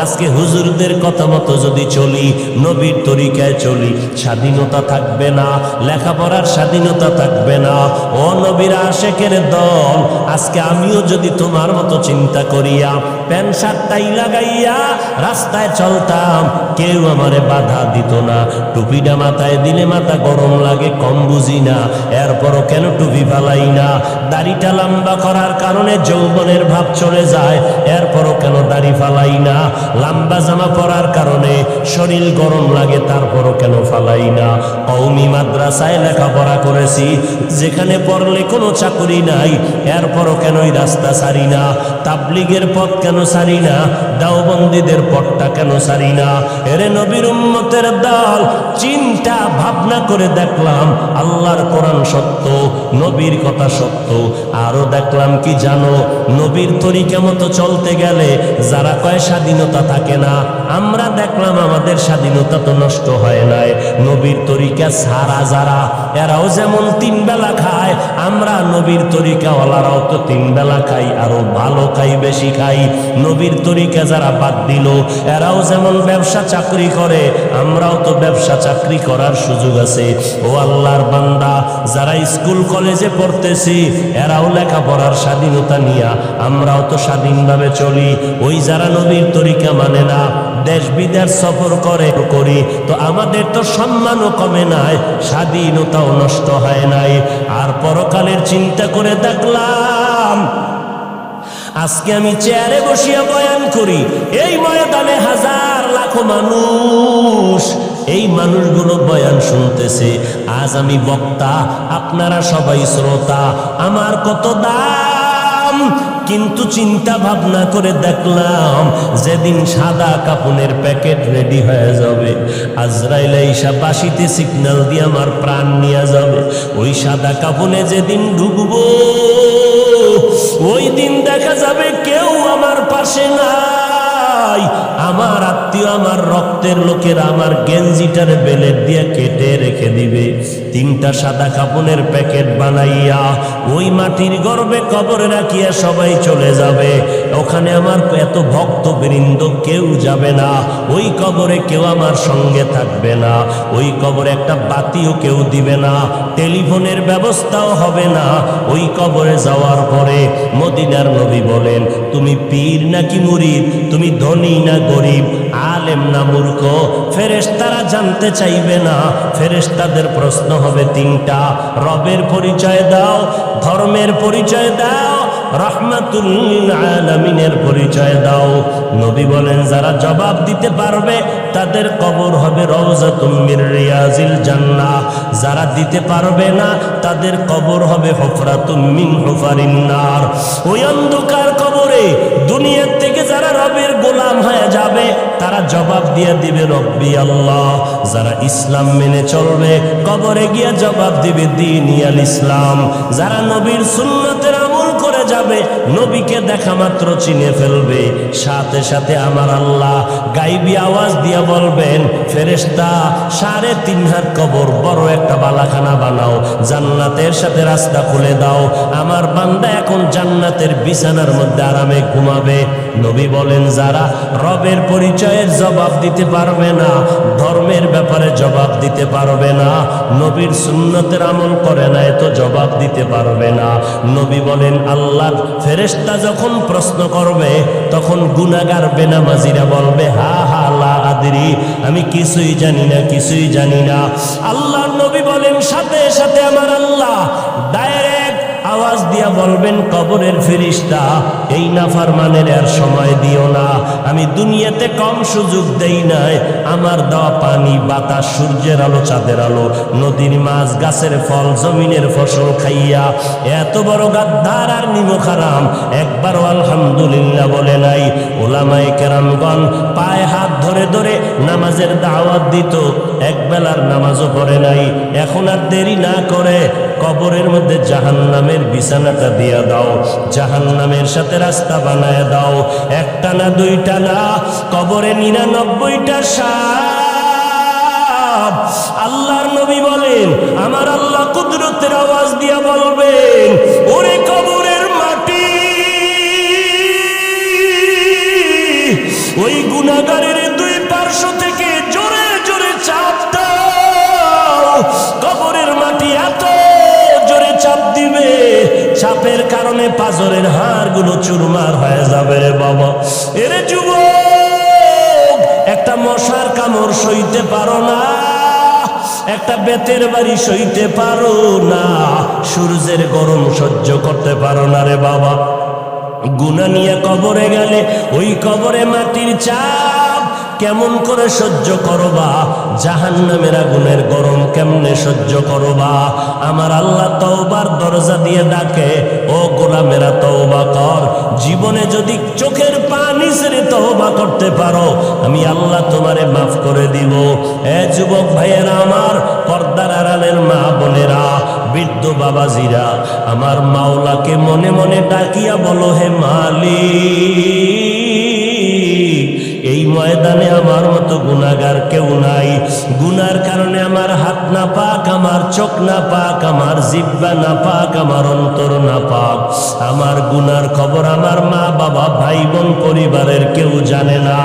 আজকে হুজুরদের কথা মতো যদি চলি, নবীর তরিকায় চলি, স্বাধীনতা থাকবে না, লেখাপড়ার স্বাধীনতা থাকবে না। ও নবীর আশেকের দল, আজকে আমিও যদি তোমার মতো চিন্তা করিয়া প্যান্ট শার্ট টাই লাগাইয়া রাস্তায় চলতাম, কেউ আমারে বাধা দিত না। টুপিটা মাথায় দিলে মাথা গরম লাগে, কম বুঝি না, এরপরও কেন টুপি ফালাই না? দাড়িটা লম্বা করার কারণে যৌবনের ভাব চলে যায়, এরপরও কেন দাড়ি ফালাই না? লম্বা জামা পরার কারণে শরীর গরম লাগে, তারপরও কেন ফালাই না? কওমি মাদ্রাসায় লেখাপড়া করেছি, যেখানে পড়লে কোনো চাকরি নাই, এরপরও কেন এই রাস্তা ছাড়ি না? তাবলিগের পথ কেন ছাড়ি না? দাওবন্দীদের পথটা কেন ছাড়ি না? এরে নবীর উম্মতের দল, চিন্তা ভাবনা করে দেখলাম আল্লাহর কোরআন সত্য, নবীর কথা সত্য। আরো দেখলাম কি জানো, নবীর তরিকা মতো চলতে গেলে যারা কয় স্বাধীনতা থাকে না, আমরা দেখলাম আমাদের স্বাধীনতা তো নষ্ট হয় নাই। নবীর তরিকা ছাড়া যারা, এরাও যেমন 3 বেলা খায়, আমরা নবীর তরিকাওয়ালারাও তো 3 বেলা খাই, আরো ভালো খাই, বেশি খাই। নবীর তরিকা যারা বাদ দিল, এরাও যেমন ব্যবসা চাকরি করে, আমরাও তো ব্যবসা চাকরি করার সুযোগ আছে। ও আল্লাহর বান্দা, যারা স্কুল কলেজে পড়তেছি, এরাও লেখাপড়ার স্বাধীনতা নিয়া, আমরাও তো স্বাধীনভাবে চলি। ওই যারা নবীর তরিকা মানে না, দেশ বিদেশ সফর করি, তো আমাদের তো সম্মানও কমে নাই, স্বাধীনতাও নষ্ট হয় নাই। আর পরকালের চিন্তা করে দেখলাম, আজকে আমি চেয়ারে বসিয়া বয়ান করি, এই ময়দানে হাজার লাখো মানুষ, এই মানুষগুলো বয়ান শুনতেছে। আজ আমি বক্তা, আপনারা সবাই শ্রোতা, আমার কত দাম। কিন্তু চিন্তা ভাবনা করে দেখলাম, যেদিন সাদা কাপনের প্যাকেট রেডি হয়ে যাবে, আজরাইল ঈশা বাঁশিতে সিগন্যাল দিয়ে আমার প্রাণ নিয়ে যাবে, ওই সাদা কাপনে যেদিন ঢুকবো, ওই দিন দেখা যাবে কেউ আমার পাশে নাই। আমার আত্মীয়, আমার রক্তের লোকেরা আমার গেঞ্জিটারে বেলেট দিয়ে কেটে রেখে দিবে। 3টা সাদা কাপনের প্যাকেট বানাইয়া ওই মাটির গর্ভে কবরে রাখিয়া সবাই চলে যাবে। ওখানে আমার এত ভক্তবৃন্দ কেউ যাবে না, ওই কবরে কেউ আমার সঙ্গে থাকবে না, ওই কবরে একটা বাতিও কেউ দিবে না, টেলিফোনের ব্যবস্থাও হবে না। ওই কবরে যাওয়ার পরে মদিনার নবী বলেন, তুমি পীর নাকি মুরিদ, তুমি ধনী না গরিব, আলেম না মূর্খ, ফেরেশতারা জানতে চাইবে না। ফেরেশতাদের প্রশ্ন হবে 3টা, রবের পরিচয় দাও, ধর্মের পরিচয় দাও, রাহমাতুল লিল আলামিনের পরিচয় দাও। নবী বলেন যারা জবাব দিতে পারবে তাদের কবর হবে রওজাতুম মির রিয়াজিল জান্নাহ, যারা দিতে পারবে না তাদের কবর হবে হুফরাতুম মিন হুফারিন নার। ওই অন্ধকার কবরে দুনিয়ার থেকে যারা রবের গোলাম হয়ে যাবে তারা জবাব দিয়ে দিবে রব্বি আল্লাহ। যারা ইসলাম মেনে চলবে কবরে গিয়ে জবাব দিবে দীনি আল ইসলাম। যারা নবীর সুন্নতের আমল করে যাবে নবীকে দেখা মাত্র চিনে ফেলবে, সাথে সাথে আমার আল্লাহ গাইবী আওয়াজ দিয়ে বলবেন ফেরেশতা 3.5 হাত কবর বড় একটা বালাখানা বানাও, জান্নাতের সাথে রাস্তা খুলে দাও, আমার বান্দা এখন জান্নাতের বিছানার মধ্যে আরামে ঘুমাবে। নবী বলেন যারা রবের পরিচয়ের জবাব দিতে পারবে না, ধর্মের ব্যাপারে জবাব দিতে পারবে না, নবীর সুন্নতের আমল করে না, এত জবাব দিতে পারবে না। নবী বলেন আল্লাহর ফেরেশতা যখন প্রশ্ন করবে তখন গুনাহগার বেনামাজিরা বলবে হা হা লা আদরি, আমি কিছুই জানি না, কিছুই জানি না। আল্লাহর নবী বলেন সাথে সাথে আমার আল্লাহ ডাইরেক্ট আওয়াজ দিয়া বলবেন কবরের ফেরেশতা এই নাফরমানের আর সময় দিও না, আমি দুনিয়াতে কম সুযোগ দেই নাই, আমার দেওয়া পানি বাতাস সূর্যের আলো চাঁদের আলো নদীর মাছ গাছের ফল জমিনের ফসল খাইয়া এত বড় গাদ্দার আর নিমক হারাম একবারও আলহামদুলিল্লাহ বলে নাই। ওলামায়ে কেরামগণ পায়ে হাত ধরে ধরে নামাজের দাওয়াত দিত, এক বেলার নামাজও পড়ে নাই। এখন আর দেরি না করে কবরের মধ্যে জাহান্নামের বিছানাটা দিয়া দাও, জাহান্নামের সাথে রাস্তা বানায় দাও। একটা না দুইটা না, কবরে 99টা সাপ। আল্লাহর নবী বলেন আমার আল্লাহ কুদরতের আওয়াজ দিয়া বলবেন ওরে কবরের মাটি, ওই গুনাহগারের দুই পার্শ্ব থেকে জোরে জোরে চাপ দাও। কবরের মাটি এত জোরে চাপ দিবে, চাপের কারণে পাজরের হাড়গুলো চুরমার হয়ে যাবে রে বাবা। এরে যুবক, একটা মশার কামড় সইতে পারো না, একটা বেতের বাড়ি সইতে পারো না, সূর্যের গরম সহ্য করতে পারো না রে বাবা। গুনাহ নিয়ে কবরে গেলে ওই কবরে মাটির চাপ কেমন করে সহ্য করবা, জাহান্নামের আগুনের গরম কেমনে সহ্য করবা। আমার আল্লাহ তওবার দরজা দিয়ে ডাকে ও গোলামেরা তওবা কর, জীবনে যদি চোখের পানি ছেড়ে তওবা করতে পারো আমি আল্লাহ তোমারে মাফ করে দিব। এ যুবক ভাইয়েরা আমার, পর্দার আড়ালের মা বোনেরা, বৃদ্ধ বাবাজিরা, আমার মাওলাকে মনে মনে ডাকিয়া বলো হে মালিক, এই ময়দানে আমার মতো গুনাহগার কেউ নাই। গুনার কারণে আমার হাত না পাক, আমার চোখ না পাক, আমার জিহ্বা না পাক, আমার অন্তর না পাক। আমার গুনার খবর আমার মা বাবা ভাই বোন পরিবারের কেউ জানে না,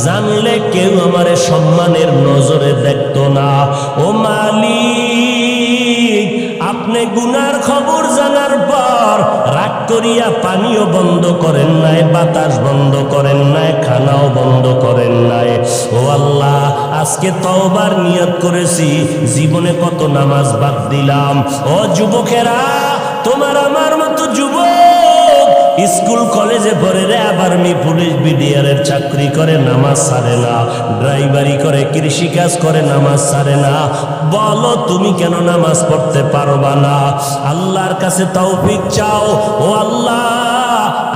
জানলে কেউ আমারে সম্মানের নজরে দেখতো না। ও মালিক, আপনি গুনার খবর জানার পর রাগ করিয়া পানিও বন্ধ করেন নাই, বাতাস বন্ধ করেন নাই, খানাও বন্ধ করেন নাই। ও আল্লাহ, আজকে তওবার নিয়ত করেছি, জীবনে কত নামাজ বাদ দিলাম। ও যুবকেরা, তোমার আমার মতো যুবক স্কুল কলেজে পড়ে রে, আবার পুলিশ বিডিআরের চাকরি করে, নামাজ ছাড়ে না, ড্রাইভারি করে, কৃষি কাজ করে, নামাজ ছাড়ে না। বলো তুমি কেন নামাজ পড়তে পারবা না? আল্লাহর কাছে তৌফিক চাও। ও আল্লাহ,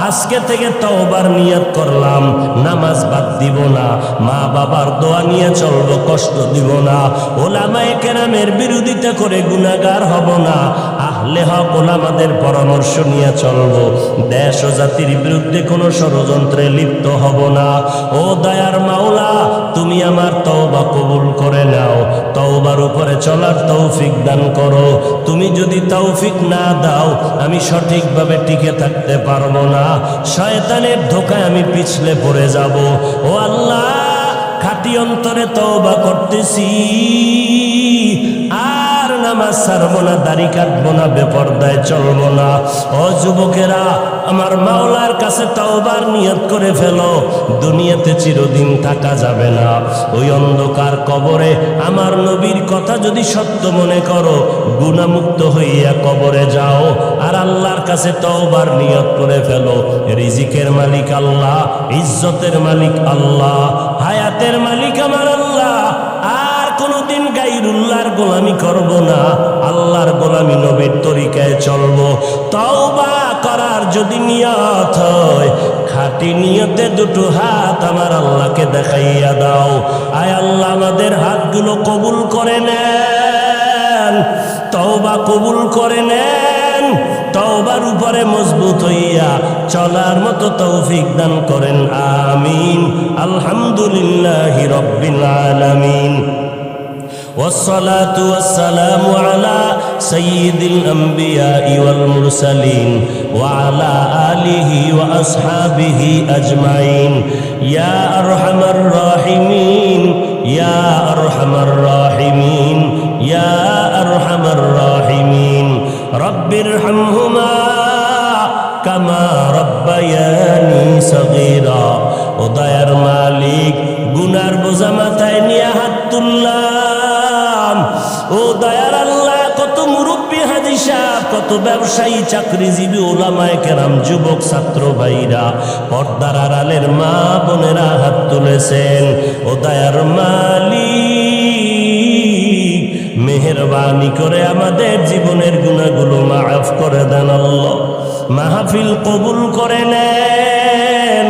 আজকে থেকে তওবার নিয়ত করলাম, নামাজ বাদ দিব না, মা বাবার দোয়া নিয়ে চলবো, কষ্ট দিব না, ওলামায়ে কেরামের বিরোধিতা করে গুনাহগার হব না, আহলে হক ওলামাদের পরামর্শ নিয়ে চলবো, দেশ ও জাতির বিরুদ্ধে কোনো ষড়যন্ত্রে লিপ্ত হব না। ও দয়ার মাওলা, তুমি আমার তওবা কবুল করে নাও, তওবার উপরে চলার তৌফিক দান করো। তুমি যদি তৌফিক না দাও আমি সঠিকভাবে টিকে থাকতে পারবো না, শয়তানের ধোকায় আমি পিছলে পড়ে যাব। ও আল্লাহ, খাঁটি অন্তরে তওবা করতেছি, আর না নামাজ ছাড়বো না, দাড়ি কাটবো না, বেপরদায় চলবো না। ও যুবকেরা, আমার মাওলার কাছে তাওবার নিয়ত করে ফেলো। দুনিয়াতে চিরদিন থাকা যাবে না। ওই অন্ধকার কবরে আমার নবীর কথা যদি সত্য মনে করো, গুনাহমুক্ত হইয়া কবরে যাও আর আল্লাহর কাছে তাওবার নিয়ত করে ফেলো। রিজিকের মালিক আল্লাহ, ইজ্জতের মালিক আল্লাহ, হায়াতের মালিক আমার আল্লাহ। আর কোনদিন গায়রুল্লাহর গোলামি করব না, আল্লাহর গোলামি, নবীর তরিকায় চলবো। তাওবা করার যদি নিয়ত হয়, খাঁটি নিয়তে দুটো হাত আমার আল্লাহকে দেখাইয়া দাও। আয় আল্লাহ, আমাদের হাতগুলো কবুল করে নেন, তাওবা কবুল করে নেন। তাওবার উপরে মজবুত হইয়া চলার মতো তৌফিক দান করেন, আমিন। আলহামদুলিল্লাহি রাব্বিল আলামিন। والصلاة والسلام على سيد الأنبياء والمرسلين وعلى آله وأصحابه أجمعين يا أرحم الراحمين يا أرحم الراحمين يا أرحم الراحمين رب ارحمهما كما ربياني صغيرا ও দয়ার মালিক, গুনার বোঝা মাথায় নিয়ে হাত তুললাম। ও দয়ার আল্লাহ, কত মুরব্বী হাজী সাহেব, কত ব্যবসায়ী, চাকরিজীবী, ওলামায়ে কেরাম, যুবক ছাত্র ভাইরা, পর্দার আড়ালের মা বোনেরা হাত তুলেছেন। ও দয়ার মালিক, মেহেরবানি করে আমাদের জীবনের গুনাহগুলো মাফ করে দেন আল্লাহ। মাহফিল কবুল করে নেন,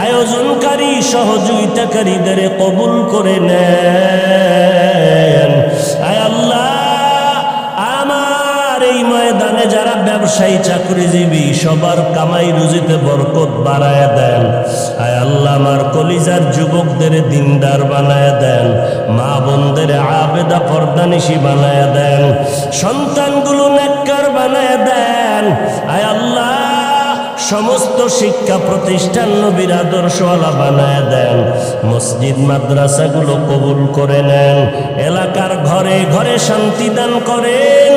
আয়োজনকারী সহযোগিতাকারীদের কবুল করে নেন। আয় আল্লাহ, আমার এই ময়দানে যারা ব্যবসায়ী, চাকরিজীবী, সবার কামাই রুজিতে বরকত বাড়ায় দেন। আয় আল্লাহ, আমার কলিজার যুবকদের দিনদার বানায় দেন, মা বোনদের আবেদা পর্দানিশী বানায় দেন, সন্তানগুলো নেককার বানায় দেন। আয় আল্লাহ, সমস্ত শিক্ষা প্রতিষ্ঠান নবীর আদর্শওয়ালা বানায় দেন। মসজিদ মাদ্রাসাগুলো কবুল করে নেন, এলাকার ঘরে ঘরে শান্তি দান করেন।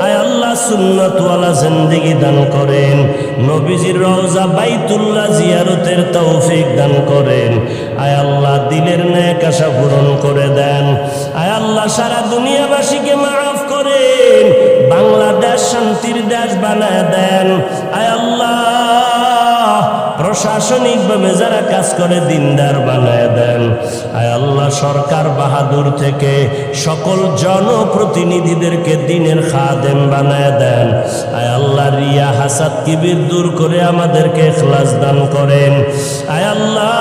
আয় আল্লাহ, সুন্নতওয়ালা জিন্দেগি দান করেন, নবীজির রওজা বাইতুল্লাহ জিয়ারতের তৌফিক দান করেন। আয় আল্লাহ, দিলের নেক আশা পূরণ করে দেন। আয় আল্লাহ, সারা দুনিয়াবাসীকে মাফ করেন, বাংলাদেশ শান্তির দেশ বানায় দেন। আয় আল্লাহ, প্রশাসনিকভাবে যারা কাজ করে দিনদার বানায় দেন। আয় আল্লাহ, সরকার বাহাদুর থেকে সকল জনপ্রতিনিধিদেরকে দিনের খাদেম বানায় দেন। আয় আল্লাহ, রিয়া হাসাদ কিবির দূর করে আমাদেরকে ইখলাস দান করেন। আয় আল্লাহ।